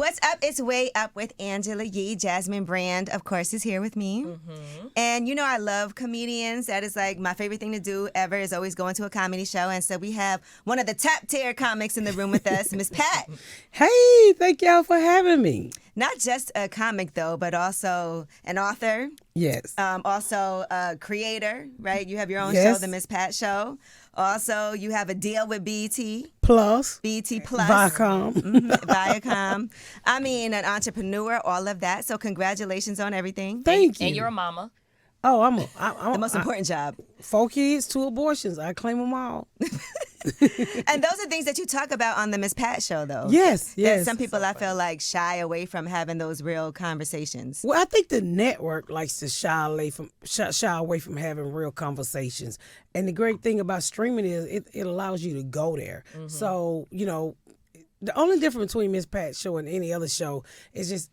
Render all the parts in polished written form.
What's up? It's Way Up with Angela Yee. Jasmine Brand, of course, is here with me. Mm-hmm. And you know I love comedians. That is like my favorite thing to do ever is always going to a comedy show. And so we have one of the top tier comics in the room with us, Miss Pat. Hey, thank y'all for having me. Not just a comic, though, but also an author. Yes. Also a creator, right? You have your own Yes. show, The Miss Pat Show. Also, you have a deal with BET. Plus. BET Plus. Viacom. Viacom. I mean, an entrepreneur, all of that. So congratulations on everything. Thank you. And you're a mama. Oh, I'm The most important job. 4 kids, 2 abortions. I claim them all. And those are things that you talk about on the Miss Pat Show, though. Yes, That yes. some people, I feel like, shy away from having those real conversations. Well, I think the network likes to shy away from having real conversations. And the great thing about streaming is it allows you to go there. Mm-hmm. So, you know, the only difference between Miss Pat's show and any other show is just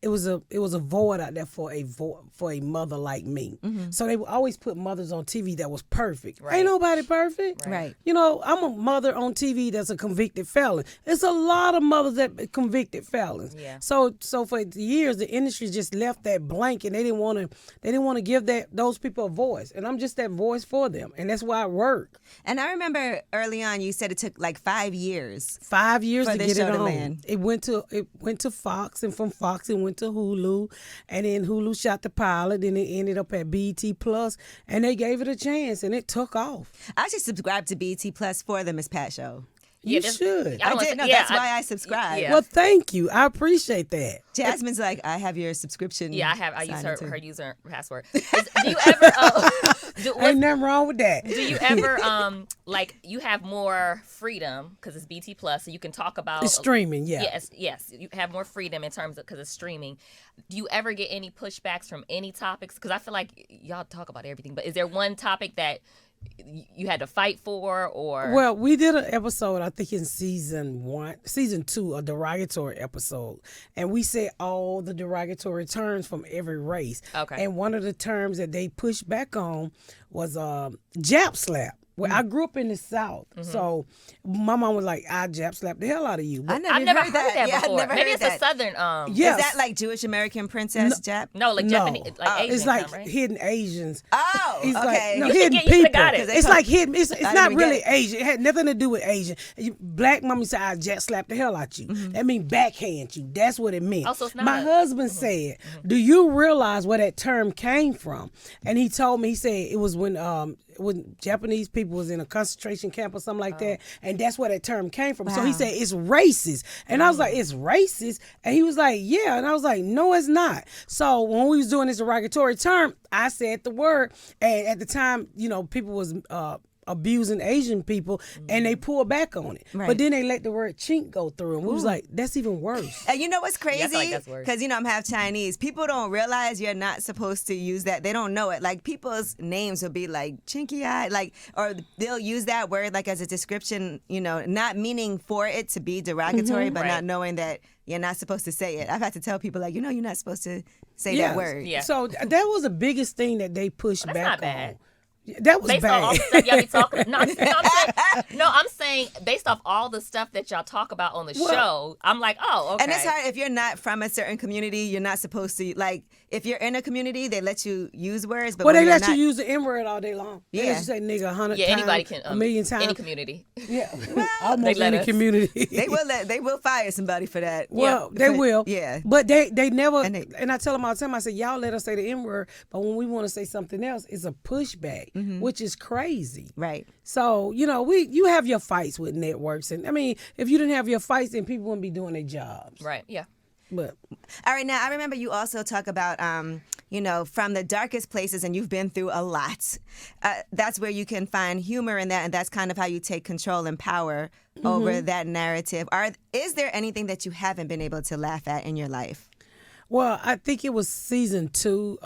it was a void out there for a mother like me. Mm-hmm. So they would always put mothers on TV that was perfect. Right. Ain't nobody perfect. Right. You know, I'm a mother on TV that's a convicted felon. It's a lot of mothers that convicted felons. Yeah. So for years the industry just left that blank and they didn't want to give those people a voice. And I'm just that voice for them. And that's why I work. And I remember early on you said it took like 5 years. 5 years for to this get it show to on. land. It went to Fox, and from Fox it went to Hulu, and then Hulu shot the pilot, and it ended up at BET Plus, and they gave it a chance, and it took off. I actually subscribed to BET Plus for the Miss Pat Show. You should. I did. No, that's why I subscribed. Yeah. Well, thank you. I appreciate that. Jasmine's like, I have your subscription. Yeah, I use signed her into. user password. Do you ever? Ain't nothing wrong with that. Do you ever like you have more freedom because it's BT Plus, so you can talk about It's streaming, yeah. Yes, you have more freedom in terms of because it's streaming. Do you ever get any pushbacks from any topics? Because I feel like y'all talk about everything, but is there one topic that you had to fight for, or? Well, we did an episode, I think in season 2, a derogatory episode, and we said all the derogatory terms from every race. Okay. And one of the terms that they pushed back on was Jap slap. Well, I grew up in the South, so my mom was like, "I Jap slap the hell out of you." But I've never heard that Yeah, I've before. never Maybe heard it's that. a Southern. Yes. Is that like Jewish American princess Jap? No, like Japanese, like Asian. It's like right? hidden Asians. Oh, It's okay. like no, You hidden should've people. got it. It's like hidden. It's didn't not even get really it. Asian. It had nothing to do with Asian. Black mommy said, "I Jap slap the hell out you." That means backhand you. That's what it meant. Oh, so it's not My a- husband said, "Do you realize where that term came from?" And he told me. He said it was when Japanese people was in a concentration camp or something like that, and that's where that term came from. So he Wow. said it's racist, and I was like, "It's racist," and he was like, "Yeah," and I was like, "No, it's not." So when we was doing this derogatory term, I said the word, and at the time, you know, people was abusing Asian people, and they pulled back on it. Right. But then they let the word chink go through, and we was like, "That's even worse." And you know what's crazy? Yeah, I feel like that's worse. Because, you know, I'm half Chinese. People don't realize you're not supposed to use that. They don't know it. Like, people's names will be like chinky eye, like, or they'll use that word like as a description, you know, not meaning for it to be derogatory, but Right. not knowing that you're not supposed to say it. I've had to tell people, like, you know, you're not supposed to say Yeah. that word. Yeah. So that was the biggest thing that they pushed That's back not bad. on. That was Based bad. on all the stuff y'all be talking, I'm saying based off all the stuff that y'all talk about on the show, I'm like, oh, okay. And it's hard if you're not from a certain community. You're not supposed to, like, if you're in a community, they let you use words. But Well, when they you're let not, you use the N word all day long. They let you say nigga 100 Yeah, times, anybody can. a million times. Any community. Yeah, They almost let any us. community. they will fire somebody for that. Well, they will. Yeah. But they never, And and I tell them all the time, I say, y'all let us say the N word, but when we want to say something else, it's a pushback, which is crazy. Right. So, you know, you have your fights with networks. And I mean, if you didn't have your fights, then people wouldn't be doing their jobs. Right. Yeah. But All right. Now, I remember you also talk about, you know, from the darkest places, and you've been through a lot. That's where you can find humor in that, and that's kind of how you take control and power over that narrative. Is there anything that you haven't been able to laugh at in your life? well, I think it was season 2.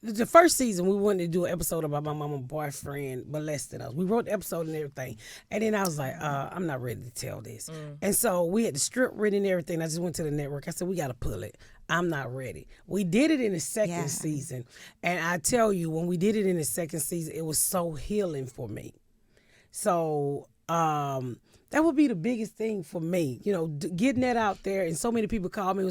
The first season, we wanted to do an episode about my mama's boyfriend molesting us. We wrote the episode and everything. And then I was like, I'm not ready to tell this. And so we had the script written and everything. I just went to the network. I said, we got to pull it. I'm not ready. We did it in the second season. And I tell you, when we did it in the second season, it was so healing for me. So That would be the biggest thing for me, getting that out there. And so many people called me,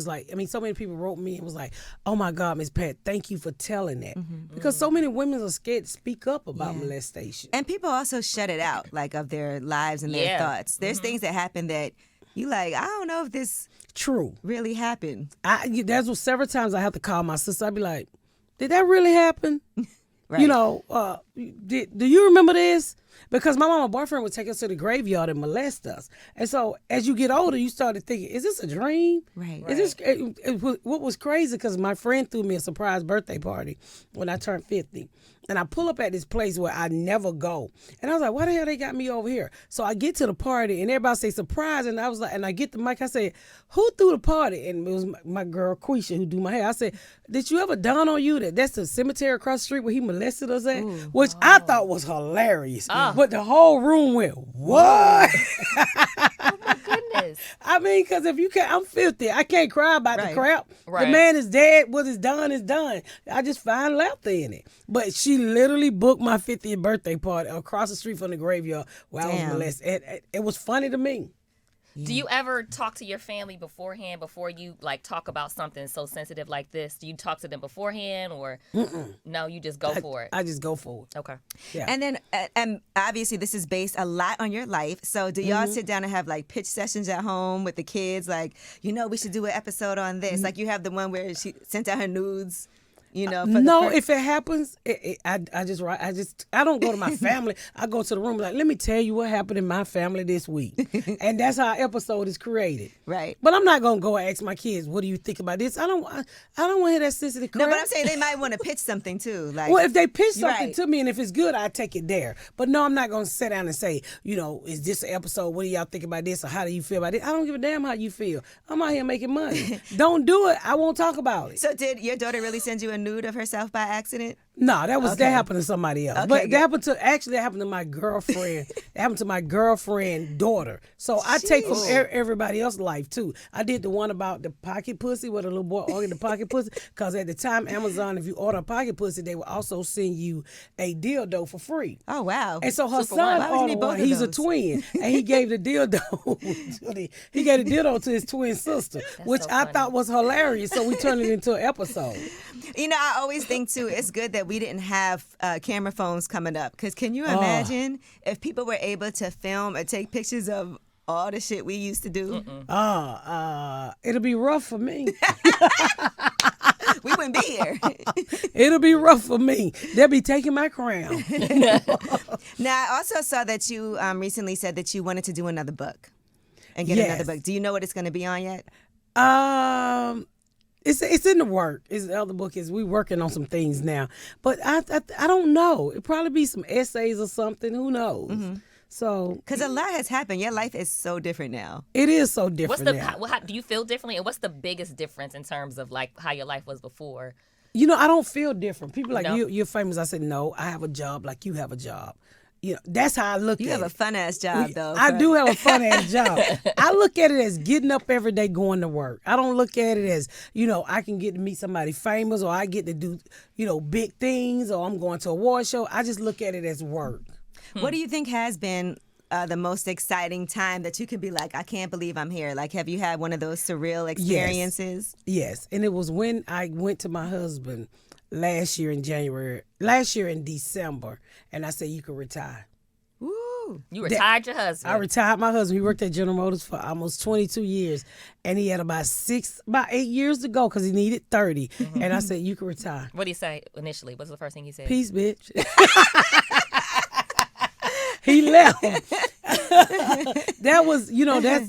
so many people wrote me and was like, oh my God, Miss Pat, thank you for telling that. Because so many women are scared to speak up about molestation. And people also shut it out, like, of their lives and their thoughts. There's things that happen that you like, I don't know if this True really happened. That's what several times I have to call my sister. I'd be like, did that really happen? Right. Do you remember this? Because my mama boyfriend would take us to the graveyard and molest us. And so as you get older, you started thinking, is this a dream? Right. Is this what was crazy? Because my friend threw me a surprise birthday party when I turned 50. And I pull up at this place where I never go. And I was like, why the hell they got me over here? So I get to the party and everybody say surprise. And I was like, and I get the mic, I said, who threw the party? And it was my girl Quisha who do my hair. I said, did you ever dawn on you that that's the cemetery across the street where he molested us at? Which I thought was hilarious. But the whole room went, what? Goodness. I mean, because if you can't, I'm 50. I can't cry about the crap. Right. The man is dead. What is done is done. I just find laughter in it. But she literally booked my 50th birthday party across the street from the graveyard where I was molested. It was funny to me. Do you ever talk to your family beforehand before you like talk about something so sensitive like this? Do you talk to them beforehand or no, you just go for it? I just go for it. Okay. Yeah. And then, and obviously this is based a lot on your life. So do y'all sit down and have like pitch sessions at home with the kids? Like, we should do an episode on this. Like you have the one where she sent out her nudes. If it happens, I don't go to my family. I go to the room like, let me tell you what happened in my family this week, and that's how an episode is created. Right. But I'm not gonna go and ask my kids, what do you think about this? I don't want to hear that sensitive crap. No, but I'm saying they might want to pitch something too. Like, well, if they pitch something to me and if it's good, I take it there. But no, I'm not gonna sit down and say, is this an episode? What do y'all think about this, or how do you feel about it? I don't give a damn how you feel. I'm out here making money. Don't do it. I won't talk about it. So did your daughter really send you a nude of herself by accident? No, that happened to somebody else. Okay, but that happened to my girlfriend. It happened to my girlfriend's daughter. So I take from everybody else's life too. I did the one about the pocket pussy where the little boy ordered the pocket pussy. Because at the time, Amazon, if you order a pocket pussy, they will also send you a dildo for free. Oh wow! And so her son ordered one. He's a twin, and he gave the dildo. He gave the dildo to his twin sister, which I thought was hilarious. So we turned it into an episode. I always think too, it's good that we didn't have camera phones coming up. Because can you imagine if people were able to film or take pictures of all the shit we used to do? It'll be rough for me. We wouldn't be here. It'll be rough for me. They'll be taking my crown. Now, I also saw that you recently said that you wanted to do another book and get another book. Do you know what it's going to be on yet? It's in the work. The other book is we working on some things now, but I don't know. It'll probably be some essays or something. Who knows? Mm-hmm. So because a lot has happened. Your life is so different now. It is so different. How, do you feel differently? And what's the biggest difference in terms of like how your life was before? I don't feel different. People like you're famous. I said no. I have a job like you have a job. That's how I look at it. You have a fun-ass job, though. I do have a fun-ass job. I look at it as getting up every day going to work. I don't look at it as, I can get to meet somebody famous or I get to do, big things or I'm going to a award show. I just look at it as work. What do you think has been the most exciting time that you can be like, I can't believe I'm here? Like, have you had one of those surreal experiences? Yes. And it was when I went to my husband last year in December, and I said, you can retire. Woo. You retired your husband. I retired my husband. He worked at General Motors for almost 22 years, and he had about 8 years to go because he needed 30. Mm-hmm. And I said, you can retire. What did he say initially? What's the first thing he said? Peace, bitch. He left. That was,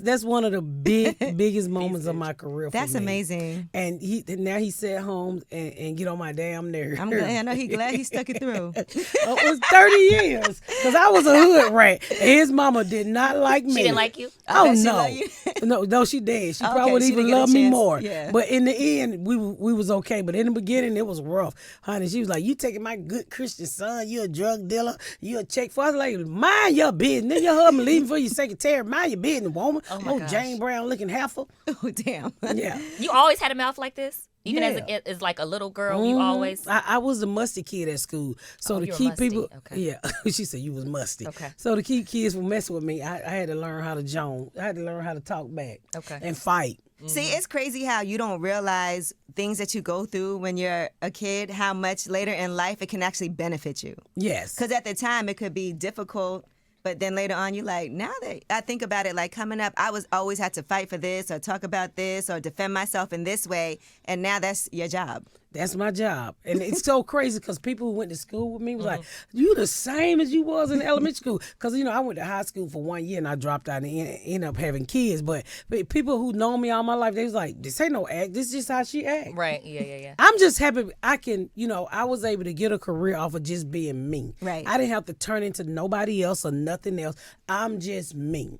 that's one of the biggest moments of my career. That's amazing. And now he sat home and get on my damn nerves. I'm glad. I know he's glad he stuck it through. It was 30 years because I was a hood rat. And his mama did not like me. She didn't like you? Oh no, no, she did. She probably would even love me more. Yeah. But in the end, we was okay. But in the beginning, it was rough, honey. She was like, "You taking my good Christian son? You a drug dealer? You a check for?" I was like, "Mind your business. Your husband leaving for your secretary. Mind your business, woman." Oh my gosh. Jane Brown looking heifer. Oh damn. Yeah. You always had a mouth like this? Even as like a little girl, you always. I was the musty kid at school, so to keep people. Okay. Yeah, she said you was musty. Okay. So to keep kids from messing with me, I had to learn how to Joan. I had to learn how to talk back. Okay. And fight. See, it's crazy how you don't realize things that you go through when you're a kid, how much later in life it can actually benefit you. Yes. Because at the time it could be difficult, but then later on you're like, now that I think about it, like coming up, I was always had to fight for this or talk about this or defend myself in this way, and now that's your job. That's my job. And it's so crazy because people who went to school with me was like, you the same as you was in elementary school. Because, I went to high school for 1 year and I dropped out and ended up having kids. But people who know me all my life, they was like, this ain't no act. This is just how she act. Right. Yeah. I'm just happy I can, I was able to get a career off of just being me. Right. I didn't have to turn into nobody else or nothing else. I'm just me.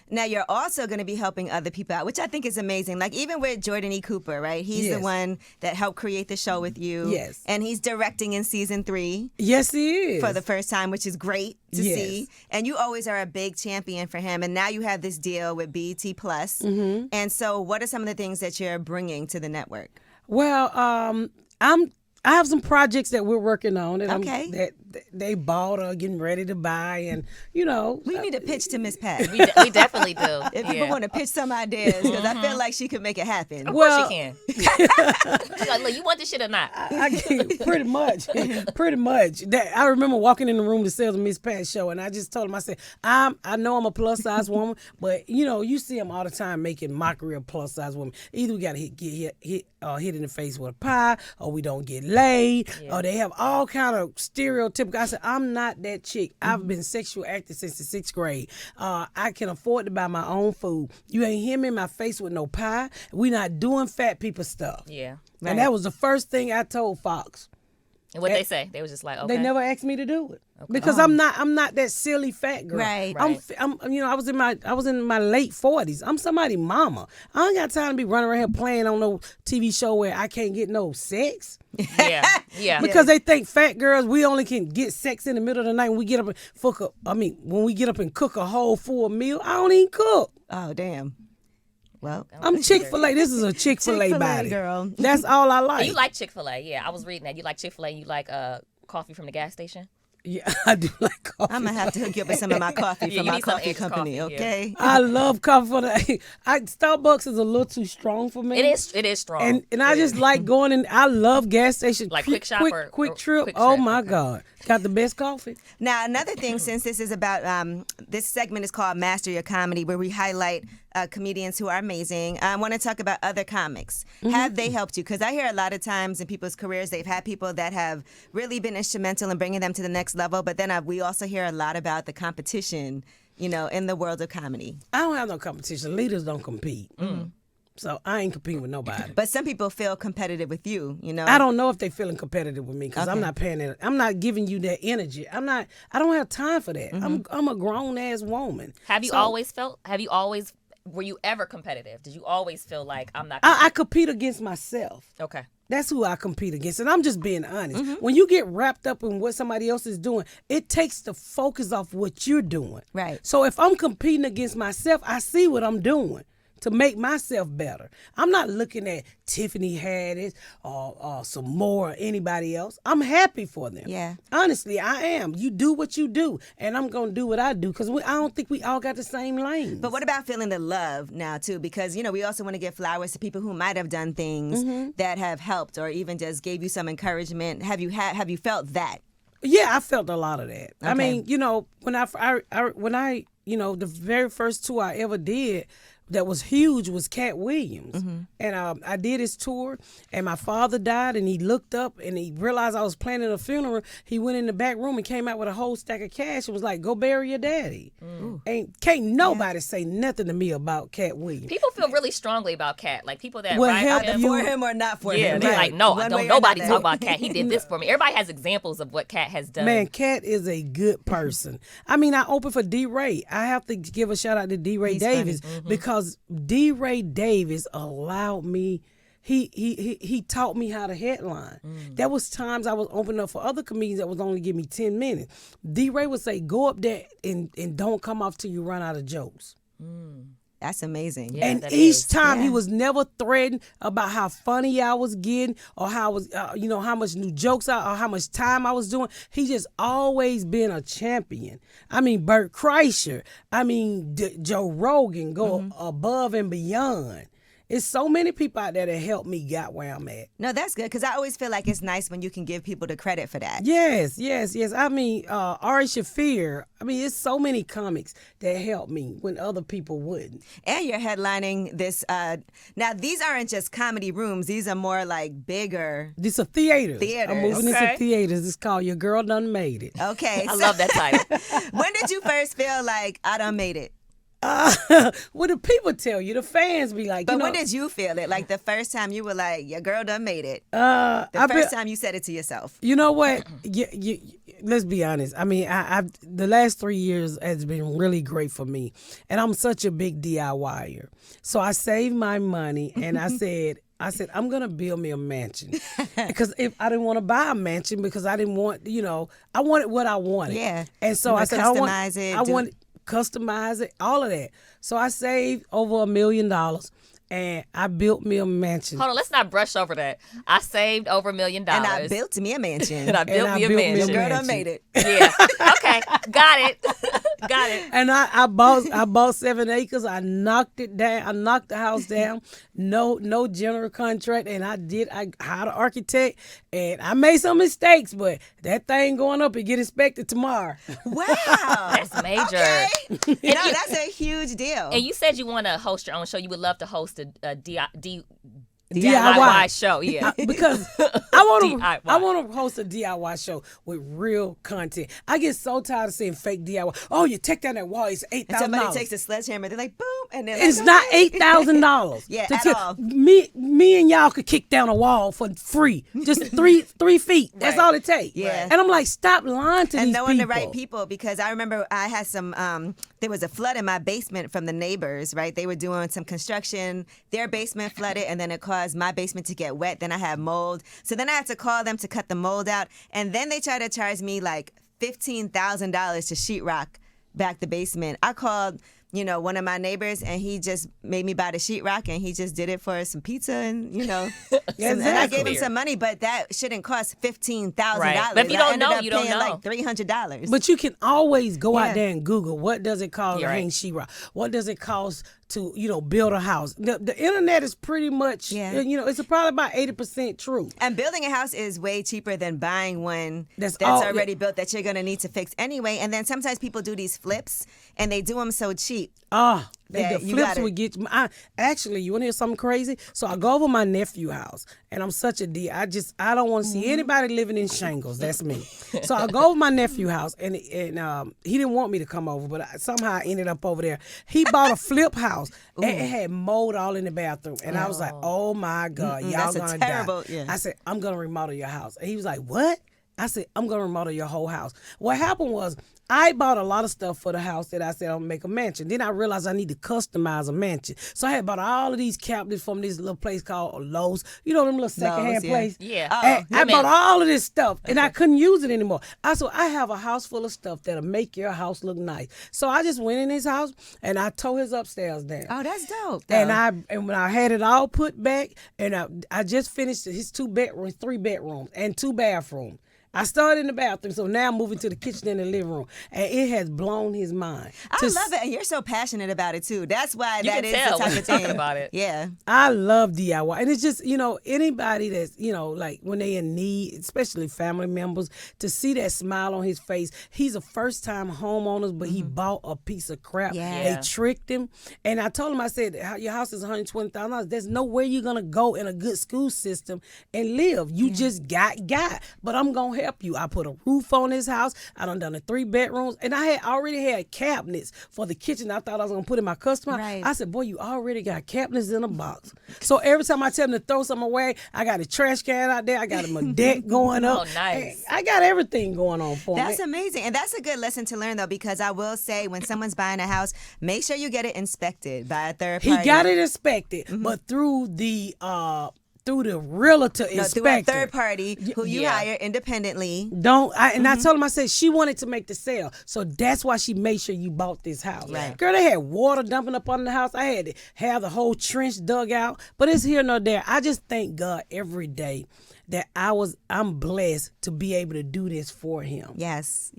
Now, you're also going to be helping other people out, which I think is amazing. Like, even with Jordan E. Cooper, right? He's the one that helped create the show with you. Yes. And he's directing in season 3. Yes, he is. For the first time, which is great to see. And you always are a big champion for him. And now you have this deal with BET Plus. Mm-hmm. And so what are some of the things that you're bringing to the network? Well, I have some projects that we're working on that, that they bought or getting ready to buy, and we need to pitch to Miss Pat. We definitely do. If people want to pitch some ideas, because I feel like she could make it happen. Of course she can. She's like, look, you want this shit or not? I can, pretty much. That I remember walking in the room to sell the Miss Pat show, and I just told him, I said, I know I'm a plus size woman, but you see them all the time making mockery of plus size women. Either we got to get hit in the face with a pie, or we don't get laid, or they have all kind of stereotypical. I said, I'm not that chick. I've been sexual active since the 6th grade. I can afford to buy my own food. You ain't hear me in my face with no pie. We not doing fat people stuff. Yeah. Right. And that was the first thing I told Fox. And what they say? They was just like, okay. They never asked me to do it because I'm not that silly fat girl. Right. I'm I was in my late 40s. I'm somebody's mama. I ain't got time to be running around here playing on no TV show where I can't get no sex. Yeah. Because they think fat girls, we only can get sex in the middle of the night when we get up and when we get up and cook a whole full meal. I don't even cook. Oh, damn. Well, I'm Chick-fil-A. This is a Chick-fil-A body. Girl. That's all I like. And you like Chick-fil-A. Yeah, I was reading that. You like Chick-fil-A. You like coffee from the gas station. Yeah, I do like coffee. I'm going to have to hook you up with some of my coffee from my coffee company, okay? I love coffee for the Starbucks is a little too strong for me. It is strong. And I just like going in. I love gas stations. Like Quick Shop or Quick Trip. Quick Oh Trip, my okay. God. Got the best coffee. Now, another thing, since this is about, this segment is called Master Your Comedy, where we highlight comedians who are amazing. I want to talk about other comics. Mm-hmm. Have they helped you? Because I hear a lot of times in people's careers, they've had people that have really been instrumental in bringing them to the next level. But then we also hear a lot about the competition, in the world of comedy. I don't have no competition. Leaders don't compete. Mm. So I ain't competing with nobody. But some people feel competitive with you, I don't know if they feeling competitive with me because I'm not paying it. I'm not giving you that energy. I don't have time for that. Mm-hmm. I'm a grown ass woman. Were you ever competitive? Did you always feel like I'm not I compete against myself. Okay. That's who I compete against. And I'm just being honest. Mm-hmm. When you get wrapped up in what somebody else is doing, it takes the focus off what you're doing. Right. So if I'm competing against myself, I see what I'm doing to make myself better. I'm not looking at Tiffany Haddish or some more or anybody else. I'm happy for them. Yeah. Honestly, I am. You do what you do, and I'm going to do what I do because I don't think we all got the same lanes. But what about feeling the love now, too? Because, we also want to give flowers to people who might have done things that have helped or even just gave you some encouragement. Have you felt that? Yeah, I felt a lot of that. Okay. I mean, when I the very first tour I ever did that was huge was Cat Williams. Mm-hmm. And I did his tour, and my father died, and he looked up, and he realized I was planning a funeral. He went in the back room and came out with a whole stack of cash and was like, go bury your daddy. And can't nobody say nothing to me about Cat Williams. People feel really strongly about Cat. Like people that Well, ride help with him. you- For him or not for Yeah, him? they're Right. like, no, One don't way or nobody another. talk about Cat. He did this for me. Everybody has examples of what Cat has done. Man, Cat is a good person. I mean, I opened for D-Ray. I have to give a shout out to D-Ray He's Davis funny. because D-Ray Davis allowed me. He taught me how to headline. There was times I was opening up for other comedians that was only give me 10 minutes. D-Ray would say, go up there and don't come off till you run out of jokes. That's amazing. Yeah, And that each is. time he Yeah. was never threatened about how funny I was getting or how I was, how much new jokes or how much time I was doing. He just always been a champion. I mean, Bert Kreischer. I mean, Joe Rogan go above and beyond. It's so many people out there that helped me got where I'm at. No, that's good because I always feel like it's nice when you can give people the credit for that. Yes. I mean, Ari Shaffir. I mean, it's so many comics that helped me when other people wouldn't. And you're headlining this. Now, these aren't just comedy rooms. These are more like bigger. These are theaters. I'm moving Okay. into theaters. It's called Your Girl Done Made It. Okay. I love that title. When did you first feel like I done made it? What do people tell you? The fans be like, But when did you feel it? Like the first time you were like, your girl done made it. the The first time you said it to yourself. You know what? Let's be honest. I mean, the last 3 years has been really great for me, and I'm such a big DIYer. So I saved my money, and I said, I'm gonna build me a mansion because if I didn't want to buy a mansion because I didn't want, I wanted what I wanted. Yeah. And so You I wanna said, customize it, I do- want customize it, all of that. So I saved over $1 million, and I built me a mansion. Hold on, let's not brush over that. I saved over $1 million. And I built me a mansion. And I built me a built me a mansion. Your girl done mansion. made it. Yeah. Okay. Got it. Got it. And I bought 7 acres. I knocked it down. I knocked the house down. No general contract. And I hired an architect. And I made some mistakes, but that thing going up and get inspected tomorrow. Wow. That's major. Okay. No, that's a huge deal. And you said you want to host your own show. You would love to host a DIY DIY show. Yeah. Because I DIY. want to host a DIY show with real content. I get so tired of seeing fake DIY. Oh, you take down that wall, it's and $8,000. somebody takes a sledgehammer, they're like, boom, and then It's not $8,000. Yeah, To at tell- all. Me and y'all could kick down a wall for free, just three feet. That's Right. all it takes. Yeah. And I'm like, stop lying to and these knowing people. the right people, because I remember I had some there was a flood in my basement from the neighbors, right? They were doing some construction, their basement flooded, and then it caused my basement to get wet. Then I had mold, so then I had to call them to cut the mold out, and then they tried to charge me like $15,000 to sheetrock back the basement. I called one of my neighbors, and he just made me buy the sheetrock, and he just did it for some pizza, and and I gave him some money, but that shouldn't cost $15,000. Right. But if you don't I ended know, up you don't paying know. like $300. But you can always go Yeah. out there and Google what does it cost You're to right. hang sheetrock? What does it cost to build a house? The internet is pretty much it's probably about 80% true. And building a house is way cheaper than buying one That's that's all- already built that you're going to need to fix anyway. And then sometimes people do these flips, and they do them so cheap. The you flips gotta- would get you. Actually, you want to hear something crazy? So I go over my nephew's house, and I'm such a D. I don't want to see anybody living in shingles. That's me. So I go over my nephew's house, and he didn't want me to come over, but somehow I ended up over there. He bought a flip house, and it had mold all in the bathroom, and I was like, "Oh my God, y'all that's a gonna terrible- die!" yeah. I said, "I'm gonna remodel your house," and he was like, "What?" I said, I'm going to remodel your whole house. What happened was I bought a lot of stuff for the house that I said I'm going to make a mansion. Then I realized I need to customize a mansion. So I had bought all of these cabinets from this little place called Lowe's. You know them little secondhand yeah. place? Yeah. And Oh, I you bought meant- all of this stuff, and I couldn't use it anymore. So I have a house full of stuff that'll make your house look nice. So I just went in his house, and I tore his upstairs down. Oh, that's dope. And when I had it all put back, and I just finished his 2 bedrooms, 3 bedrooms, and 2 bathrooms. I started in the bathroom, so now I'm moving to the kitchen and the living room, and it has blown his mind. I love it, and you're so passionate about it too. That's why You that can is tell the when type you're of thing. talking about it. Yeah. I love DIY, and it's just anybody that's like when they in need, especially family members, to see that smile on his face. He's a first time homeowner, but he bought a piece of crap. Yeah. They tricked him, and I told him, I said, your house is $120,000. There's nowhere you're gonna go in a good school system and live. You just got, but I'm gonna help you. I put a roof on his house. I done the 3 bedrooms, and I already had cabinets for the kitchen. I thought I was gonna put in my customer. Right. I said, boy, you already got cabinets in a box. So every time I tell him to throw something away, I got a trash can out there. I got him a deck going up. Oh, nice. I got everything going on for That's me. amazing. And that's a good lesson to learn, though, because I will say when someone's buying a house, make sure you get it inspected by a third He party. got it inspected, but through the through the realtor inspector. Through a third party who you Yeah. hire independently. I told him, I said, she wanted to make the sale. So that's why she made sure you bought this house. Right. Girl, they had water dumping up on the house. I had to have the whole trench dug out. But it's here nor there. I just thank God every day that I'm blessed to be able to do this for him. Yes.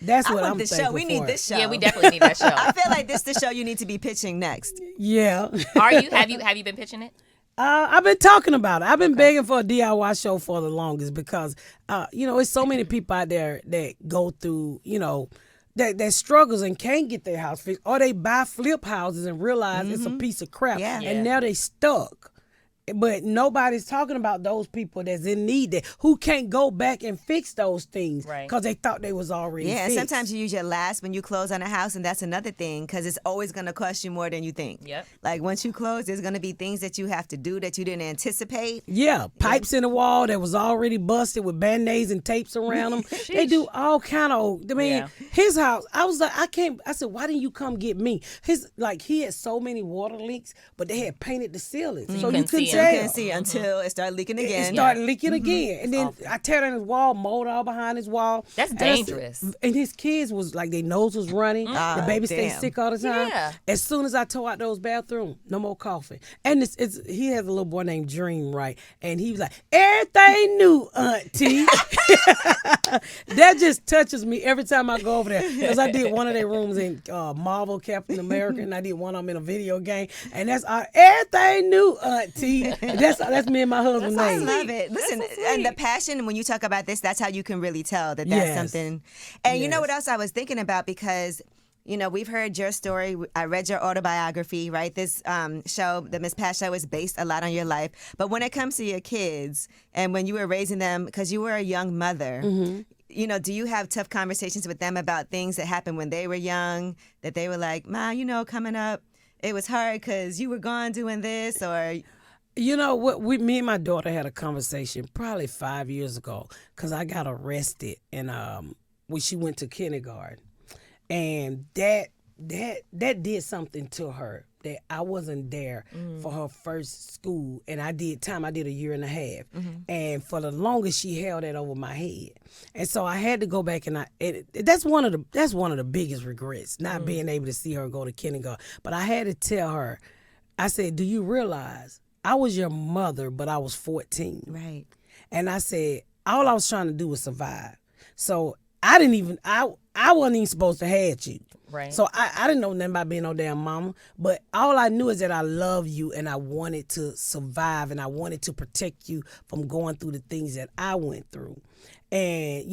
That's what I want I'm this thankful show. We need for. this show. Yeah, we definitely need that show. I feel like this the show you need to be pitching next. Yeah. Are you? Have you been pitching it? I've been talking about it. I've been begging for a DIY show for the longest because, it's so many people out there that go through, that struggles and can't get their house fixed, or they buy flip houses and realize it's a piece of crap, Yeah. and now they stuck. But nobody's talking about those people that's in need who can't go back and fix those things Right. because they thought they was already Yeah, and fixed. sometimes you use your last when you close on a house, and that's another thing because it's always going to cost you more than you think. Yep. Like once you close, there's going to be things that you have to do that you didn't anticipate. Yeah, pipes in the wall that was already busted with band-aids and tapes around them. They do all kind of. Yeah. His house. I was like, I said, why didn't you come get me? He had so many water leaks, but they had painted the ceilings, so you couldn't couldn't see 'em. tell. You can see until it started leaking It again. started leaking again, and then I tear down his wall, mold all behind his wall. That's And I said- dangerous. And his kids was like, their nose was running. The baby stayed damn. sick all the time. Yeah. As soon as I tore out those bathrooms, no more coughing. And he has a little boy named Dream, right? And he was like, everything new, auntie. That just touches me every time I go over there. Because I did one of their rooms in Marvel Captain America, and I did one of them in a video game. And that's everything new, auntie. That's me and my husband's I name. love it. Listen, and the passion, when you talk about this, that's how you can really tell that that's Yes. something. And you know Yes. what else I was thinking about? Because, we've heard your story. I read your autobiography, right? This show, the Miss Pat show, is based a lot on your life. But when it comes to your kids and when you were raising them, because you were a young mother, do you have tough conversations with them about things that happened when they were young, that they were like, Ma, coming up, it was hard because you were gone doing this, or... You know what? Me and my daughter had a conversation probably 5 years ago because I got arrested and when she went to kindergarten, and that did something to her that I wasn't there for her first school, and I did a year and a half, and for the longest she held that over my head, and so I had to go back and that's one of the biggest regrets, not being able to see her go to kindergarten. But I had to tell her, I said, do you realize I was your mother, but I was 14. Right. And I said, all I was trying to do was survive. So I wasn't even supposed to have you. Right. So I didn't know nothing about being no damn mama. But all I knew is that I love you and I wanted to survive and I wanted to protect you from going through the things that I went through. And,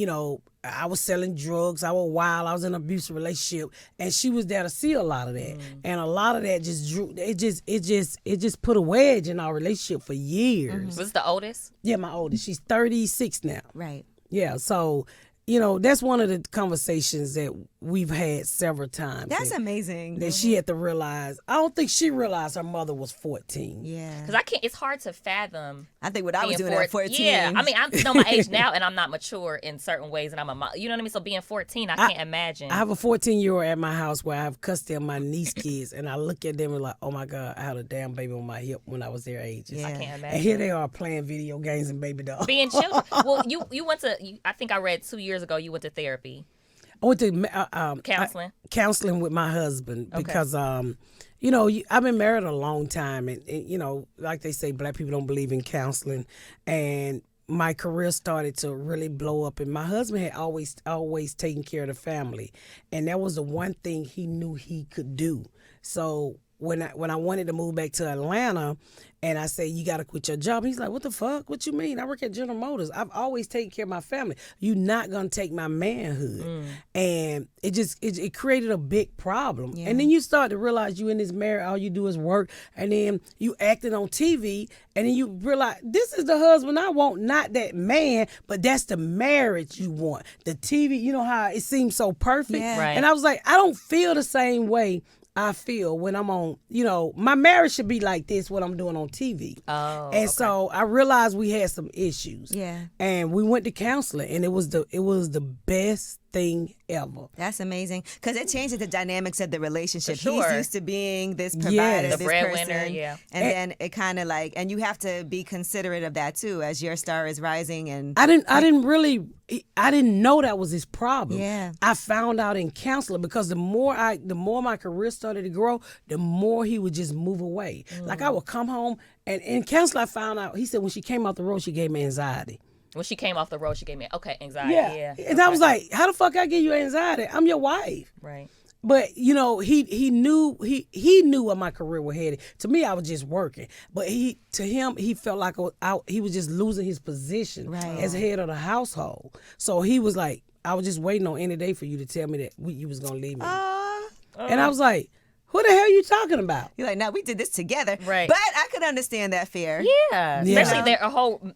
I was selling drugs. I was wild. I was in an abusive relationship, and she was there to see a lot of that. And a lot of that just drew. It just put a wedge in our relationship for years. Was the oldest? Yeah, my oldest. She's 36 now. Right. Yeah, so that's one of the conversations that we've had several times. That's amazing. That she had to realize. I don't think she realized her mother was 14. Yeah. Because it's hard to fathom. I think what I was being doing at 14. Yeah, I mean, I know my age now, and I'm not mature in certain ways, and I'm a mom. You know what I mean? So being 14, I can't imagine. I have a 14-year-old at my house where I have custody of my niece kids, and I look at them and like, oh my God, I had a damn baby on my hip when I was their ages. Yeah. I can't imagine. And here they are playing video games and baby dolls. Being children. Well, you went to. I think I read 2 years ago you went to therapy. I went to Counseling? Counseling with my husband because, I've been married a long time. And, like they say, Black people don't believe in counseling. And my career started to really blow up. And my husband had always taken care of the family. And that was the one thing he knew he could do. So when I wanted to move back to Atlanta, and I say, you got to quit your job. He's like, what the fuck? What you mean? I work at General Motors. I've always taken care of my family. You're not going to take my manhood. And it created a big problem. Yeah. And then you start to realize you in this marriage, all you do is work. And then you acting on TV. And then you realize, this is the husband I want, not that man, but that's the marriage you want. The TV, you know how it seems so perfect? Yeah. Right. And I was like, I don't feel the same way I feel when I'm on, my marriage should be like this, what I'm doing on TV. Oh, and so I realized we had some issues. Yeah. And we went to counseling, and it was the best thing ever. That's amazing because it changes the dynamics of the relationship. For sure. He's used to being this provider, Yes. The this breadwinner, person, yeah. and then it kind of like, and you have to be considerate of that too as your star is rising. And I didn't know that was his problem. Yeah. I found out in counseling because the more my career started to grow, the more he would just move away. Like I would come home and in counseling I found out, he said when she came off the road, she gave me anxiety. When she came off the road, she gave me anxiety. Yeah. And I was like, how the fuck I give you anxiety? I'm your wife. Right. But you know, he knew where my career was headed. To me, I was just working. But he felt like he was just losing his position as head of the household. So he was like, I was just waiting on any day for you to tell me that you was gonna leave me. And I was like, who the hell are you talking about? you're like, no, we did this together. Right. But I could understand that fear. Yeah. Especially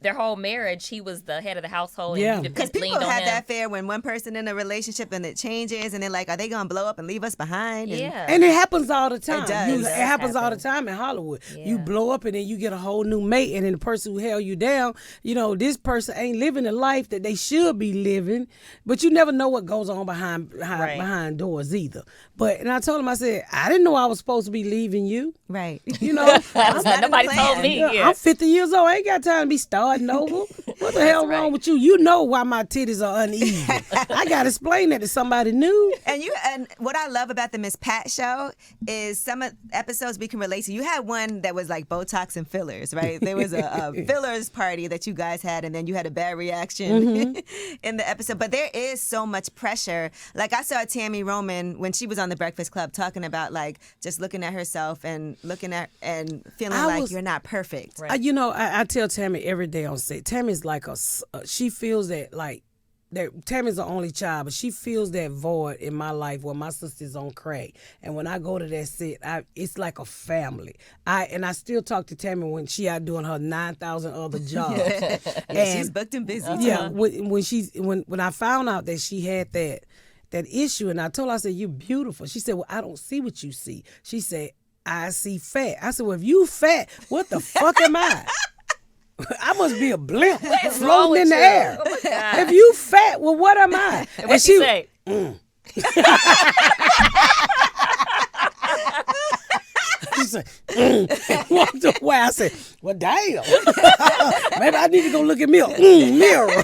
their whole marriage, he was the head of the household. Yeah. And Because leaned people on have him. that fear when one person in a relationship and it changes and they're like, are they going to blow up and leave us behind? And Yeah. And it happens all the time. It does. It happens all the time in Hollywood. You Yeah. blow up and then you get a whole new mate, and then the person who held you down, you know, this person ain't living the life that they should be living. But you never know what goes on behind doors either. And I told him, I said, I didn't know I was supposed to be leaving you. Right. You know, Nobody told me. Yeah. I'm 50 years old. I ain't got time to be starting over. What the hell wrong with you? You know why my titties are uneven. I got to explain that to somebody new. And what I love about the Miss Pat show is some of the episodes we can relate to. You had one that was like Botox and fillers, right? There was a fillers party that you guys had, and then you had a bad reaction in the episode. But there is so much pressure. Like I saw Tami Roman when she was on the Breakfast Club talking about like just looking at herself and looking at and feeling like you're not perfect. Right. You know, I tell Tami every day on set. Tami's like she feels that like that Tammy's the only child, but she feels that void in my life where my sister's on crack. And when I go to that set, it's like a family. I still talk to Tammy when she out doing her 9,000 other jobs. And she's booked and busy. Yeah, when I found out that she had that issue, and I told her, I said, you're beautiful. She said, well, I don't see what you see. She said, I see fat. I said, well, if you fat, what the fuck am I? I must be a blimp floating in the air. Oh my God. If you fat, well, what am I? What she say? She said, walked away. I said, well, damn. Maybe I need to go look at me a mirror.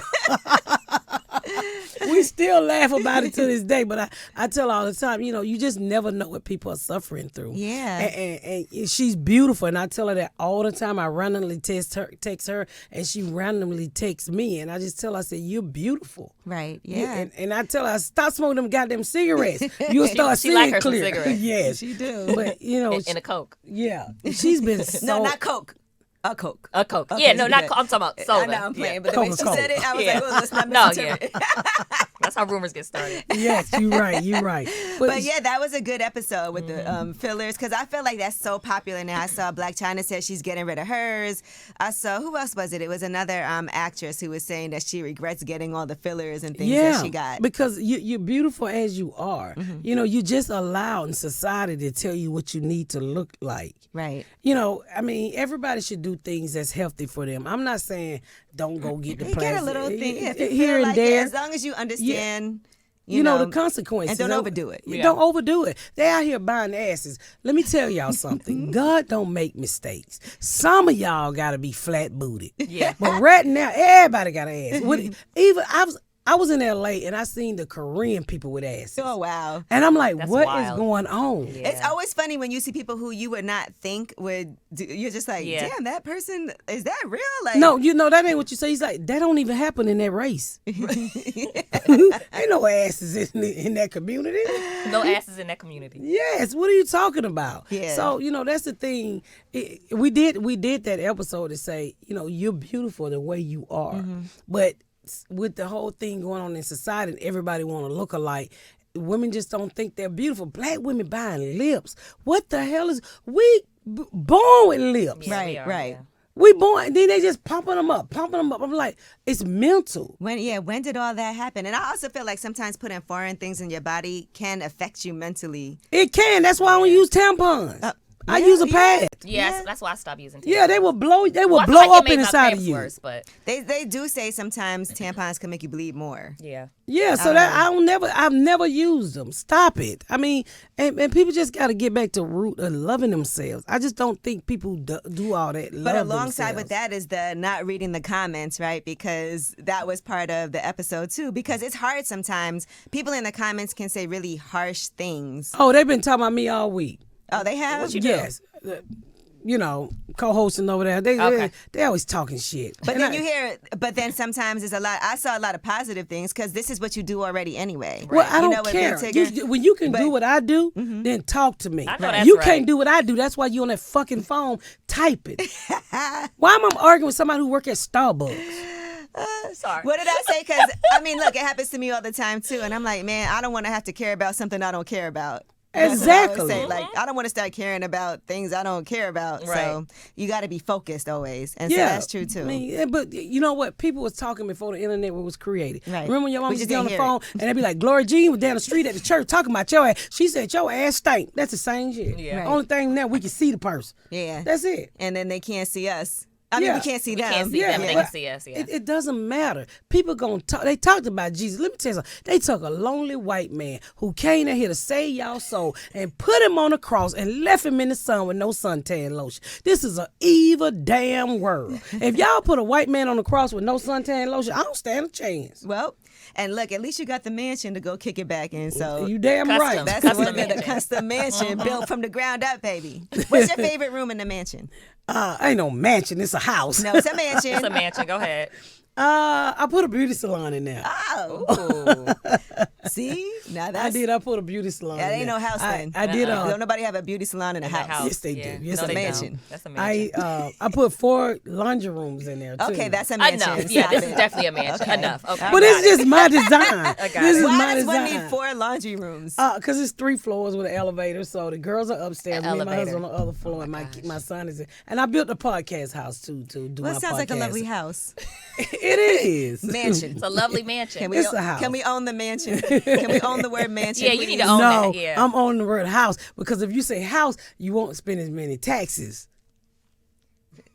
We still laugh about it to this day, but I tell her all the time, you know, you just never know what people are suffering through. Yeah. And she's beautiful, and I tell her that all the time. I randomly text her, and she randomly texts me, and I just tell her, I said, you're beautiful. Right, yeah. And I tell her, stop smoking them goddamn cigarettes. You'll start She seeing like her some clear. cigarettes. Yes. She do. But, you know. In a Coke. Yeah. She's been so. No, not Coke. A Coke. A Coke. Okay, Yeah, no, so not good. Coke. I'm talking about soda. I know I'm playing, Yeah. but the way she Coca-Cola. said it, I was Yeah. like, oh, let's not No, misinterpret. That's how rumors get started. Yes, you're right. But yeah, that was a good episode with the fillers because I feel like that's so popular now. I saw Blac Chyna said she's getting rid of hers. I saw, who else was it? It was another actress who was saying that she regrets getting all the fillers and things that she got. Because you're beautiful as you are. You know, you just allow in society to tell you what you need to look like. Right. You know, I mean, everybody should do things that's healthy for them. I'm not saying don't go get the You plastic. get a little thing if you here feel and like there. it, as long as you understand. You know the consequences. And don't overdo it. You don't overdo it. They out here buying asses. Let me tell y'all something. God don't make mistakes. Some of y'all got to be flat booted. Yeah. But right now, everybody got an ass. I was in LA and I seen the Korean people with asses. Oh, wow. And I'm like, That's what is wild. going on? Yeah. It's always funny when you see people who you would not think would do. You're just like, Yeah. damn, that person, is that real? Like, No, you know, that ain't what you say. He's like, that don't even happen in that race. Ain't no asses in that community. No asses in that community. Yes, what are you talking about? Yeah. So, you know, that's the thing. We did that episode to say, you know, you're beautiful the way you are. But with the whole thing going on in society and everybody want to look alike, women just don't think they're beautiful. Black women buying lips. What the hell is born with lips? Yeah, Right, we are, right. yeah. We born, then they just pumping them up. I'm like, it's mental. When did all that happen? And I also feel like sometimes putting foreign things in your body can affect you mentally. It can. That's why I don't use tampons. I Yeah, use a pad. Yeah, that's why I stopped using tampons. Yeah, they will blow. They will Well, I feel blow like it up made my inside of cramps you. worse, but They do say sometimes tampons can make you bleed more. yeah. Yeah, so that I've never used them. Stop it. I mean, and people just got to get back to root of loving themselves. I just don't think people do all that. But alongside with that is the not reading the comments, right? Because that was part of the episode too. Because it's hard sometimes. People in the comments can say really harsh things. Oh, they've been talking about me all week. Oh, they have? What you do? Yes. You know, co-hosting over there. They always talking shit. But then you hear, but then sometimes there's a lot. I saw a lot of positive things because this is what you do already anyway. Well, I You don't know what, care. Big Tigger? When you can do what I do, then talk to me. I know that's You right. can't do what I do. That's why you on that fucking phone typing. Why am I arguing with somebody who work at Starbucks? Sorry. What did I say? Because, I mean, look, it happens to me all the time too. And I'm like, man, I don't want to have to care about something I don't care about. That's what I always Exactly. say. Like, I don't want to start caring about things I don't care about. Right. So you got to be focused always. And so that's true too. I mean, but you know what? People was talking before the internet was created. Right. Remember when your mom We was just on the didn't hear phone and they'd be like, Gloria Jean was down the street at the church talking about your ass. She said your ass stank. That's the same shit. Yeah. Right. Only thing now we can see the person. Yeah. That's it. And then they can't see us. I mean, Yeah. we can't see We them. can't see them, but they but can see us. Yeah. It doesn't matter. People gonna talk. They talked about Jesus. Let me tell you something. They took a lonely white man who came in here to save y'all soul and put him on a cross and left him in the sun with no suntan lotion. This is an evil damn world. If y'all put a white man on the cross with no suntan lotion, I don't stand a chance. Well, and look, at least you got the mansion to go kick it back in. So You damn Custom. right. that's Custom one of the mansion. custom mansion built from the ground up, baby. What's your favorite room in the mansion? Ain't no mansion. It's a house. No, it's a mansion. It's a mansion. Go ahead. I put a beauty salon in there. Oh, see, now that's I did. I put a beauty salon. that in ain't there. no house thing. I did. Don't nobody have a beauty salon in a In the house. Yes, they do. Yeah. Yes, no, they they do. mansion. Don't. That's a mansion. I put 4 laundry rooms in there too. Okay, that's a mansion. Enough. Yeah, Stop this it. is definitely a mansion. Okay. Enough. Okay. But got it's it. just my design. got This it. is Why my does one design. need 4 laundry rooms? Because it's 3 floors with an elevator, so the girls are upstairs, me and my Elevator. husband on the other floor, and my son is in. And I built a podcast house too to do Well, my it sounds like a podcast. lovely house. It is Mansion. It's a lovely mansion. Can we, It's a house. Can we own the mansion? Can we own the word mansion? Yeah, you need to please? own No, that. Yeah. I'm on the word house because if you say house, you won't spend as many taxes.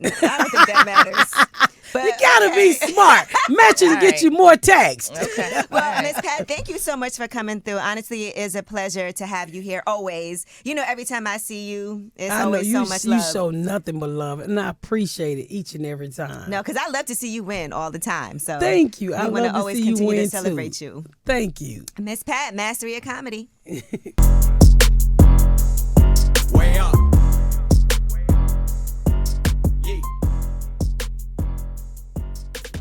I don't think that matters. But, You gotta be smart. Matches All get right. you more taxed. Okay. Well, Miss Pat, thank you so much for coming through. Honestly, it is a pleasure to have you here always. You know, every time I see you, it's I know always you, so much you love. show nothing but love, and I appreciate it each and every time. No, because I love to see you win all the time. So Thank you. I we want love to to always see you continue win to celebrate too. you. Thank you. Miss Pat, Mastery of Comedy.